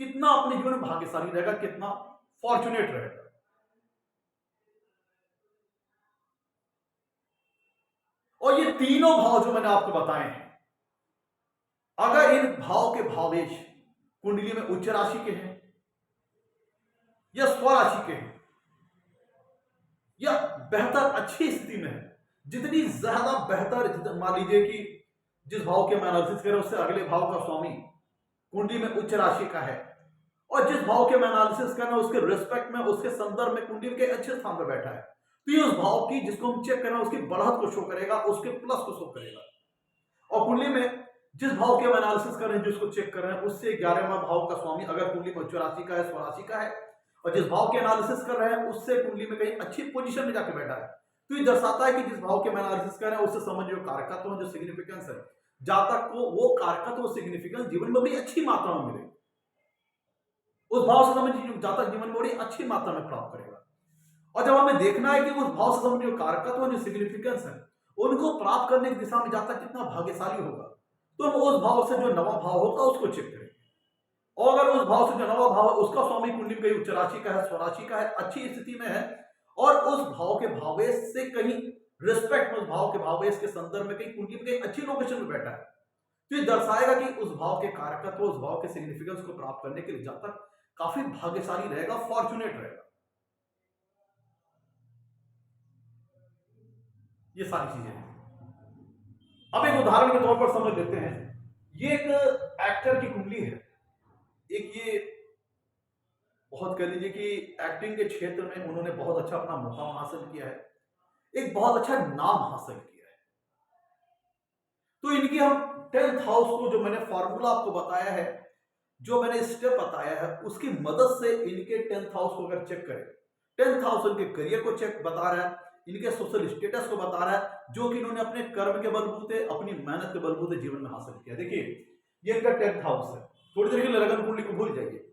कितना अपने जीवन में भाग्यशाली रहेगा, कितना फॉर्चुनेट रहेगा। और ये तीनों भाव जो मैंने आपको बताए हैं, अगर इन भाव के भावेश कुंडली में उच्च राशि के हैं या स्वराशि के हैं या बेहतर अच्छी स्थिति में है, जितनी ज्यादा बेहतर, मान लीजिए कि जिस भाव के हम एनालिसिस करें उससे अगले भाव का स्वामी कुंडली में उच्च राशि का है, और जिस भाव के हम एनालिसिस कर रहे हैं उसके रिस्पेक्ट में, उसके संदर्भ में कुंडली के अच्छे स्थान पर बैठा है, तो ये उस भाव की, जिसको हम चेक कर रहे हैं, उसकी बढ़त को शो करेगा, उसके प्लस को शो करेगा। और कुंडली में जिस भाव के हम एनालिसिस कर रहे हैं, जिसको चेक कर रहे हैं, उससे 11वां भाव का स्वामी अगर कुंडली में उच्च राशि का है, स्वराशि का है, और जिस भाव के एनालिसिस कर रहे हैं उससे कुंडली में कहीं अच्छी पोजीशन में जाके बैठा है, तो ये दर्शाता है कि जिस भाव के हम एनालिसिस कर रहे हैं उससे संबंधित जो कारकत्व है, जो सिग्निफिकेंस है, जातक को वो कारकत्व, सिग्निफिकेंस जीवन में बड़ी अच्छी मात्रा में मिलेगी। उस भाव से संबंधित जातक जीवन में बड़ी अच्छी मात्रा में प्राप्त करेगा। और जब हमें देखना है कि उस भाव से संबंधित जो कारकत्व, जो सिग्निफिकेंस है, उनको प्राप्त करने की दिशा में जातक कितना भाग्यशाली होगा, तो हम उस भाव से जो नवा भाव होगा उसको चेक करेंगे। और अगर उस भाव से जो नवा भाव है उसका स्वामी कुंडली में कहीं उच्च राशि का है, स्वराशि का है, अच्छी स्थिति में है, और उस भाव के भावेश से कहीं रिस्पेक्ट में, उस भाव के भावेश के संदर्भ में कहीं कुंडली में कहीं अच्छी लोकेशन में बैठा है, तो ये दर्शाएगा कि उस भाव के कारकत्व, उस भाव के सिग्निफिकेंस को प्राप्त करने के लिए जातक काफी भाग्यशाली रहेगा, फॉर्चुनेट रहेगा। ये सारी चीजें हैं। अब एक उदाहरण के तौर पर समझ लेते हैं। ये एक एक्टर की कुंडली है, एक ये बहुत कह लीजिए कि एक्टिंग के क्षेत्र में उन्होंने बहुत अच्छा अपना मुकाम हासिल किया है, एक बहुत अच्छा नाम हासिल किया है। तो इनकी हम 10th हाउस को, जो मैंने फॉर्मूला आपको बताया है, जो मैंने स्टेप बताया है, उसकी मदद से इनके 10th हाउस को अगर चेक करें, 10th हाउस इनके करियर को चेक बता रहा है, इनके सोशल स्टेटस को बता रहा है, जो कि इन्होंने अपने कर्म के बलबूते, अपनी मेहनत के बलबूते जीवन में हासिल किया। देखिए ये इनका 10th हाउस है, थोड़ी देर के लिए लगन कुंडली को भूल जाइए।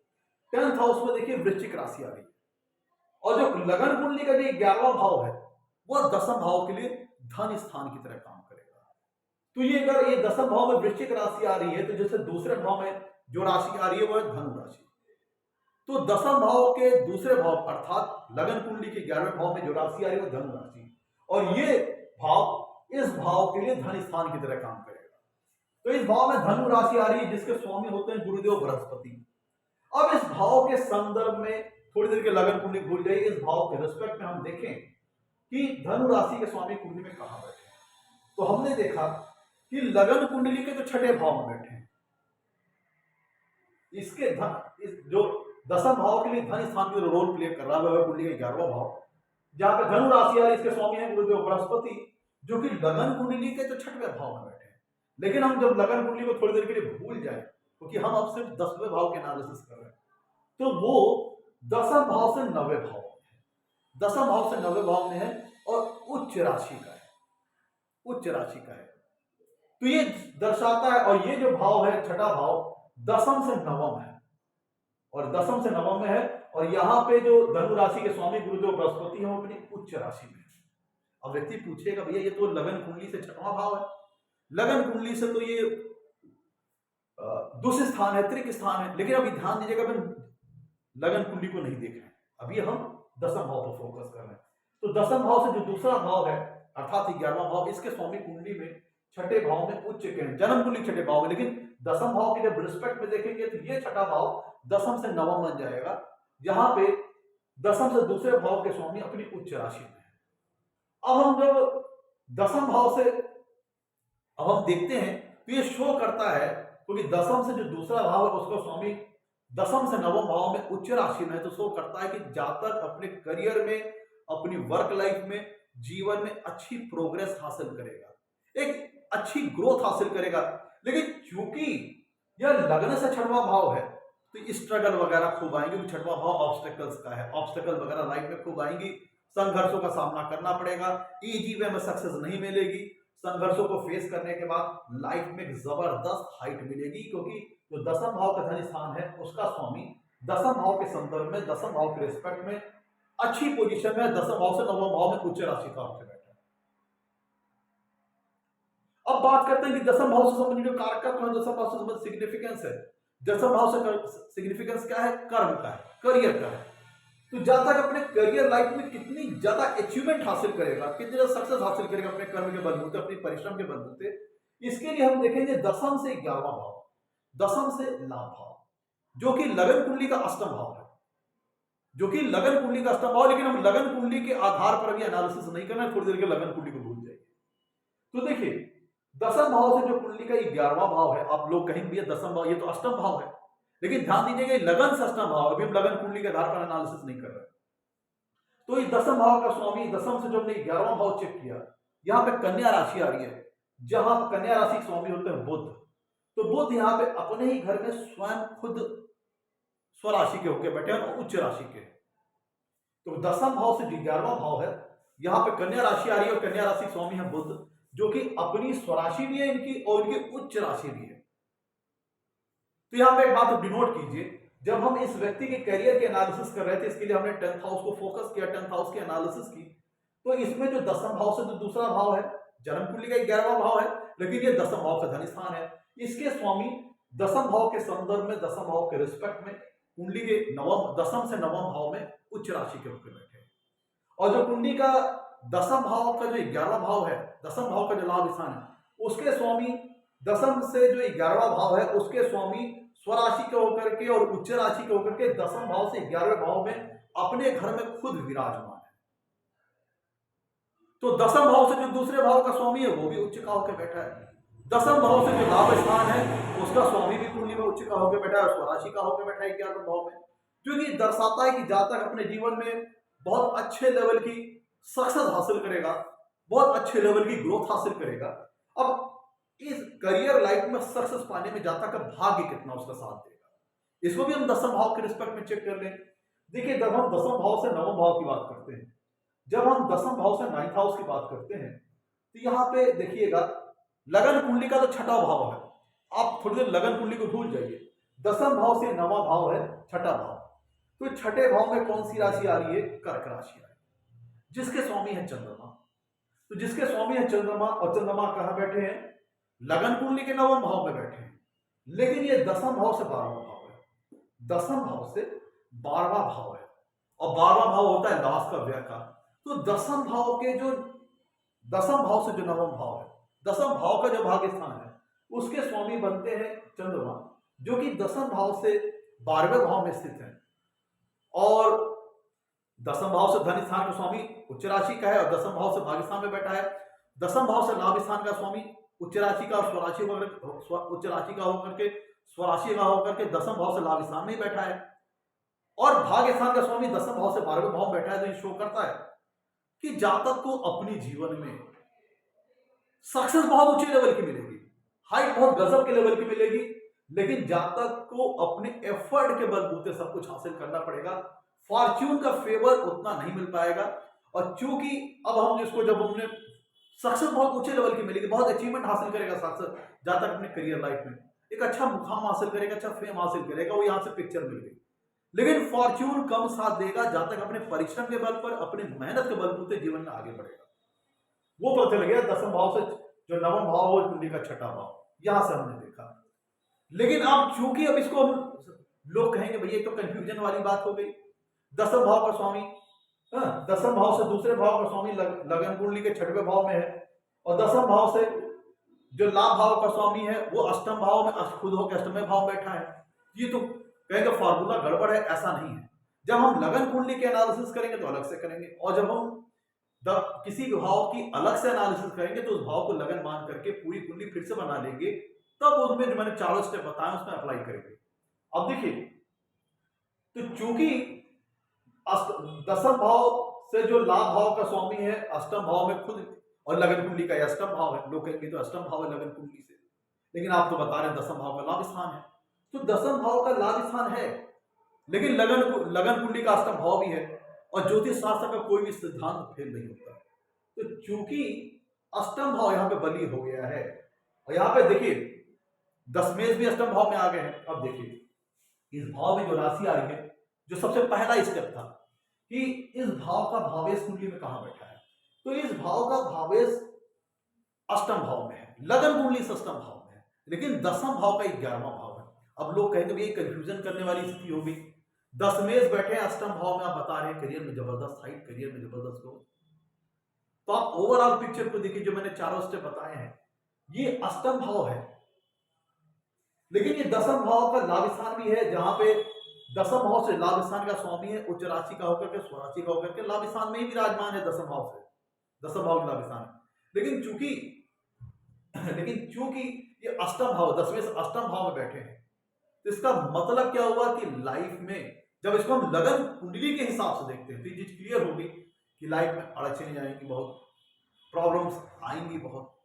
10th हाउस में देखिए वृश्चिक राशि आ रही है, और जो लगन कुंडली का जो 11वां भाव है वह 10th भाव के लिए धन स्थान की तरह काम करेगा। तो ये अगर ये 10th भाव में वृश्चिक राशि आ रही है, तो जैसे दूसरे भाव में जो राशि आ रही है वह है धनु राशि। तो 10th भाव के दूसरे भाव अर्थात लगन कुंडली के 11वें भाव में जो राशि आ रही है वह धनु राशि, और ये भाव इस भाव के लिए धन स्थान की तरह काम करेगा। तो इस भाव में धनु राशि आ रही है, जिसके स्वामी होते हैं गुरुदेव बृहस्पति। अब इस भाव के संदर्भ में थोड़ी देर के लगन कुंडली भूल जाइए, इस भाव के रिस्पेक्ट में हम देखें कि धनु राशि के स्वामी कुंडली में कहां बैठे हैं। तो हमने देखा कि लगन कुंडली के जो छठे भाव में बैठे हैं, इसके इस जो 10th भाव के लिए धन स्थान की रोल प्ले कर रहा है कुंडली का 11वां भाव, जहां पे धनु राशि आ रही है, इसके स्वामी है गुरुदेव बृहस्पति, जो कि लगन कुंडली के तो 6वें भाव में बैठे हैं। लेकिन हम जब लगन कुंडली को थोड़ी देर के लिए भूल जाए, क्योंकि हम अब सिर्फ 10वें भाव के एनालिसिस कर रहे हैं, तो वो 10th भाव से 9वें भाव में है, 10th भाव से 9वें भाव में है और उच्च राशि का है, उच्च राशि का है। तो ये दर्शाता है, और ये जो भाव है छठा भाव 10th से 9th है, और 10th से 9th में है, और यहाँ पे जो धनु राशि के स्वामी गुरुदेव बृहस्पति है वो अपनी उच्च राशि में है। अब व्यक्ति पूछेगा भैया ये तो लगन कुंडली से 6वां भाव है, लगन कुंडली से तो ये दूसरे स्थान है, त्रिक स्थान है, लेकिन अभी ध्यान दीजिएगा, लगन कुंडली को नहीं देख रहे हैं, अभी हम 10th भाव पर फोकस कर रहे हैं। तो 10th भाव से जो दूसरा भाव है अर्थात 11वां भाव, इसके स्वामी कुंडली में छठे भाव में उच्च के हैं, जन्म कुंडली छठे भाव में, लेकिन 10th भाव के जब रिस्पेक्ट में देखेंगे तो ये छठा भाव 10th से 9th बन जाएगा, जहां पे 10th से दूसरे भाव के स्वामी अपनी उच्च राशि में है। अब हम जब 10th भाव से अब हम देखते हैं तो ये शो करता है, क्योंकि 10th से जो दूसरा भाव है उसका स्वामी 10th से 9th भाव में उच्च राशि में है, तो शो करता है कि जातक अपने करियर में, अपनी वर्क लाइफ में, जीवन में अच्छी प्रोग्रेस हासिल करेगा, एक अच्छी ग्रोथ हासिल करेगा। लेकिन चूंकि यह लग्न से 6वां भाव है तो स्ट्रगल वगैरह खूब आएंगे, 6वां भाव ऑब्स्टेकल्स का है, ऑब्स्टेकल वगैरह लाइफ में खूब आएंगी, संघर्षों का सामना करना पड़ेगा, इजी वे में सक्सेस नहीं मिलेगी, संघर्षों को फेस करने के बाद लाइफ में एक जबरदस्त हाइट मिलेगी, क्योंकि जो 10th भाव का धन स्थान है उसका स्वामी 10th भाव के संदर्भ में, 10th भाव के रिस्पेक्ट में अच्छी पोजीशन में, 10th भाव से 9वां भाव में उच्च राशि का होकर बैठा है। अब बात करते हैं कि 10th भाव से संबंधित जो कारक है, 10th भाव से संबंधित सिग्निफिकेंस है, 10th भाव से सिग्निफिकेंस क्या है, कर्म का है, करियर का है। तो जातक अपने करियर लाइफ में कितनी ज्यादा अचीवमेंट हासिल करेगा, कितनी ज्यादा सक्सेस हासिल करेगा अपने कर्म के बलबूते, अपने परिश्रम के बलबूते, इसके लिए हम देखेंगे 10th से 11वां भाव, 10th से लाभ भाव, जो कि लगन कुंडली का अष्टम भाव है, जो कि लगन कुंडली का अष्टम भाव। लेकिन हम लगन कुंडली के आधार पर अभी एनालिसिस नहीं करना, थोड़ी देर के लगन कुंडली को भूल जाइए। तो देखिए 10th भाव से जो कुंडली का 11वां भाव है, आप लोग कहेंगे भैया 10th भाव ये तो अष्टम भाव है, लेकिन ध्यान दीजिएगा लगन से अष्टम भाव, अभी हम लगन कुंडली के आधार पर एनालिसिस नहीं कर रहे। तो इस 10th भाव का स्वामी 10th से जो हमने 11वां भाव चेक किया, यहाँ पे कन्या राशि आ रही है, जहां कन्या राशि के स्वामी होते हैं बुध। तो बुध यहाँ पे अपने ही घर में स्वयं खुद स्वराशि के होकर बैठे हैं, उच्च राशि के। तो 10th भाव से जो 11वां भाव है, यहाँ पे कन्या राशि आ रही है, और कन्या राशि स्वामी है बुध, जो कि अपनी स्वराशि भी है इनकी और इनकी उच्च राशि भी है। तो यहां पे एक बात डिनोट कीजिए, जब हम इस व्यक्ति के करियर के एनालिसिस कर रहे थे, इसके लिए हमने 10th हाउस को फोकस किया, 10th हाउस की एनालिसिस की, तो इसमें जो 10th भाव से जो दूसरा भाव है, जन्म कुंडली का 11वां भाव है, लेकिन ये 10th भाव का धन स्थान है, इसके स्वामी 10th भाव के संदर्भ में, 10th भाव के रिस्पेक्ट में कुंडली के 10th से 9वां भाव में उच्च राशि के होकर बैठे। और जो कुंडली का 10th भाव का जो 11वां भाव है, 10th भाव का जो लाभ स्थान है, उसके स्वामी 10th से जो 11वां भाव है उसके स्वामी स्वराशि के होकर के और उच्च राशि के होकर के 10th भाव से 11वें भाव में अपने घर में खुद विराजमान है। तो 10th भाव से जो दूसरे भाव का स्वामी है वो भी उच्च का होकर बैठा है, 10th भाव से जो लाभ स्थान है उसका स्वामी भी कुंडली में उच्च का होकर बैठा है, स्वराशि का होकर बैठा है 11वें भाव में। जो ये दर्शाता है कि जातक अपने जीवन में बहुत अच्छे लेवल की सक्सेस हासिल करेगा, बहुत अच्छे लेवल की ग्रोथ हासिल करेगा। अब इस करियर लाइफ में सक्सेस पाने में जातक का भाग्य कितना उसका साथ देगा, इसको भी हम दसम भाव के रिस्पेक्ट में चेक कर लें। देखिए, जब हम दसम भाव से नवम भाव की बात करते हैं, जब हम दसम भाव से नाइन्थ हाउस की बात करते हैं, तो यहाँ पे देखिएगा लगन कुंडली का तो छठा भाव है। आप थोड़ी देर लगन कुंडली को भूल जाइए, दसम भाव से नवा भाव है छठा भाव। तो छठे भाव में कौन सी राशि आ रही है? कर्क राशि आ रही है, जिसके स्वामी है चंद्रमा। तो जिसके स्वामी है चंद्रमा, और चंद्रमा कहां बैठे हैं? लगन कुंडली के नवम भाव में बैठे हैं। लेकिन ये दसम भाव से 12वां भाव है, दसम भाव से 12वां भाव है, और 12वां भाव होता है लाभ का, व्यय का। तो दसम भाव के जो दसम भाव से जो नवम भाव है, दसम भाव का जो भाग्य स्थान है, उसके स्वामी बनते हैं चंद्रमा, जो कि दसम भाव से 12वें भाव में स्थित है। और दसम भाव से धन स्थान का स्वामी उच्च राशि का है, और दसम भाव से भाग्य स्थान में बैठा है। दसम भाव से लाभ स्थान का स्वामी उच्च राशि का और स्वराशि उच्च राशि का होकर के स्वराशि का होकर के दसम भाव से लाभ स्थान में बैठा है। और भाग्य स्थान का स्वामी दसम भाव से 12वें भाव में बैठा है। तो ये शो करता है कि जातक को अपने जीवन में सक्सेस बहुत ऊंचे लेवल की मिलेगी, हाइट बहुत गजब के लेवल की मिलेगी, लेकिन जातक को अपने एफर्ट के बलबूते सब कुछ हासिल करना पड़ेगा। फॉर्च्यून का फेवर उतना नहीं मिल पाएगा। और चूंकि अब हम इसको, जब हमने सक्सेस बहुत ऊंचे लेवल की मिलेगी, बहुत अचीवमेंट हासिल करेगा सक्सेस, जातक अपने करियर लाइफ में एक अच्छा मुकाम हासिल करेगा, अच्छा फेम हासिल करेगा, वो यहां से पिक्चर मिल गई। लेकिन फॉर्च्यून कम साथ देगा, जातक अपने परिश्रम के बल पर, अपने मेहनत के बलबूते जीवन में आगे बढ़ेगा। वो पता चल गया दसम भाव से जो नवम भाव और कुंडली का छठा भाव, यहां से हमने देखा। लेकिन अब चूंकि अब इसको हम लोग कहेंगे भैया तो कंफ्यूजन वाली बात हो गई, दसम भाव का स्वामी, दसम भाव से दूसरे भाव का स्वामी लगन कुंडली के छठवें भाव में है, और दसम भाव से जो लाभ भाव का स्वामी है वो अष्टम भाव में खुद होकर अष्टम भाव बैठा है। ये तो कहेंगे फॉर्मूला गड़बड़ है, ऐसा नहीं है। जब हम लगन कुंडली के एनालिसिस करेंगे तो अलग से करेंगे, और जब हम किसी भाव की अलग से एनालिसिस करेंगे तो उस भाव को लगन मान करके पूरी कुंडली फिर से बना लेंगे, तब उसमें जो मैंने चारों स्टेप बताए उसमें अप्लाई करेंगे। अब देखिए, तो चूंकि दसम भाव से जो लाभ भाव का स्वामी है अष्टम भाव में खुद, और लगन कुंडली का अष्टम भाव है, लोग कहेंगे तो अष्टम भाव है लगन कुंडली से, लेकिन आप तो बता रहे हैं दसम भाव का लाभ स्थान है। तो दसम भाव का लाभ स्थान है, लेकिन लगन कुंडली का अष्टम भाव भी है, और ज्योतिष शास्त्र का कोई भी सिद्धांत फेल नहीं होता। तो चूंकि अष्टम भाव यहाँ पे बली हो गया है, और यहाँ पे देखिए दशमेश भी अष्टम भाव में आ गए हैं। अब देखिए इस भाव में जो राशि आ रही है, जो सबसे पहला स्टेप था कि इस भाव का भावेश कुंडली में कहां बैठा है, तो इस भाव का भावेश अष्टम भाव में है, लगन कुंडली से अष्टम भाव में है, लेकिन दसम भाव का 11वां भाव है। अब लोग कहेंगे ये कंफ्यूजन करने वाली स्थिति हो गई, दशमेश बैठे हैं अष्टम भाव में, आप बता रहे हैं करियर में जबरदस्त हाइट, करियर में जबरदस्त ग्रोथ। तो आप ओवरऑल पिक्चर को देखिए, जो मैंने चारों स्टेप बताए हैं ये अष्टम भाव है, लेकिन ये दसम भाव का लाभ स्थान भी है, जहां पे दसम भाव से लाभ स्थान का स्वामी है उच्च राशि का होकर के स्वराशि का होकर के लाभ स्थान में ही विराजमान है दसम भाव से, दसम भाव का लाभ स्थान है। लेकिन चूंकि ये अष्टम भाव, दसवें से अष्टम भाव में बैठे हैं, तो इसका मतलब क्या हुआ कि लाइफ में जब इसको हम लगन कुंडली के हिसाब से देखते हैं तो ये चीज क्लियर होगी कि लाइफ में अड़चने आएंगी, बहुत प्रॉब्लम्स आएंगी, बहुत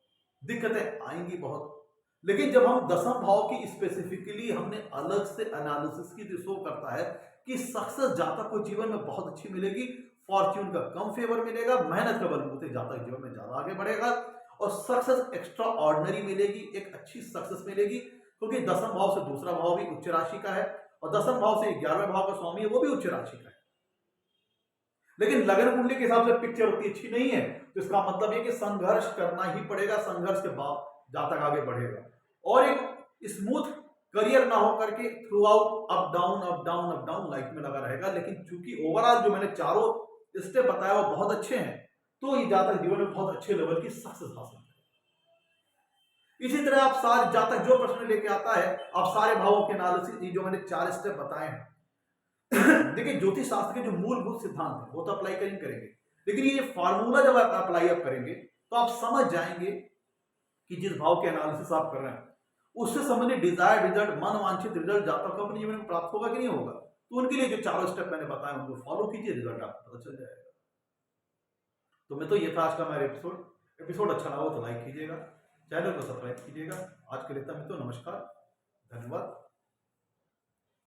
दिक्कतें आएंगी बहुत। लेकिन जब हम दसम भाव की स्पेसिफिकली हमने अलग से एनालिसिस की, तो शो करता है कि सक्सेस जातक को जीवन में बहुत अच्छी मिलेगी, फॉर्च्यून का कम फेवर मिलेगा, मेहनत का बलबूते जातक जीवन में ज्यादा आगे बढ़ेगा, और सक्सेस एक्स्ट्रा ऑर्डिनरी मिलेगी, एक अच्छी सक्सेस मिलेगी, क्योंकि दसम भाव से दूसरा भाव भी उच्च राशि का है, और दसम भाव से 11वें भाव का स्वामी है वो भी उच्च राशि का है। लेकिन लगन कुंडली के हिसाब से पिक्चर उतनी अच्छी नहीं है, तो इसका मतलब है कि संघर्ष करना ही पड़ेगा, संघर्ष के बाद जातक आगे बढ़ेगा, और एक स्मूथ करियर ना हो करके through out up down life में लगा रहेगा। लेकिन चूंकि ओवरऑल जो मैंने चारों स्टेप बताया वो बहुत अच्छे हैं, तो ये जातक जीवन में बहुत अच्छे लेवल की सक्सेस हासिल करेगा। इसी तरह आप सारे जातक जो प्रश्न लेके आता है, आप सारे भावों के एनालिसिस जो मैंने 4 स्टेप बताए हैं देखिए ज्योतिष शास्त्र के जो मूलभूत सिद्धांत है वो तो अप्लाई करेंगे, लेकिन ये फॉर्मूला जब आप अप्लाई करेंगे तो आप समझ जाएंगे कि जिस भाव के एनालिसिस आप कर रहे हैं उससे संबंधित डिजायर्ड रिजल्ट, मन वांछित रिजल्ट जातक को अपने जीवन में प्राप्त होगा कि नहीं होगा। तो उनके लिए जो चारों स्टेप मैंने बताए उनको फॉलो कीजिए, रिजल्ट आपको पता चल जाएगा। तो मैं तो ये था आज का मेरा एपिसोड अच्छा लगा हो तो लाइक कीजिएगा, चैनल को सब्सक्राइब कीजिएगा। आज के लिए इतना, मित्रों नमस्कार, धन्यवाद।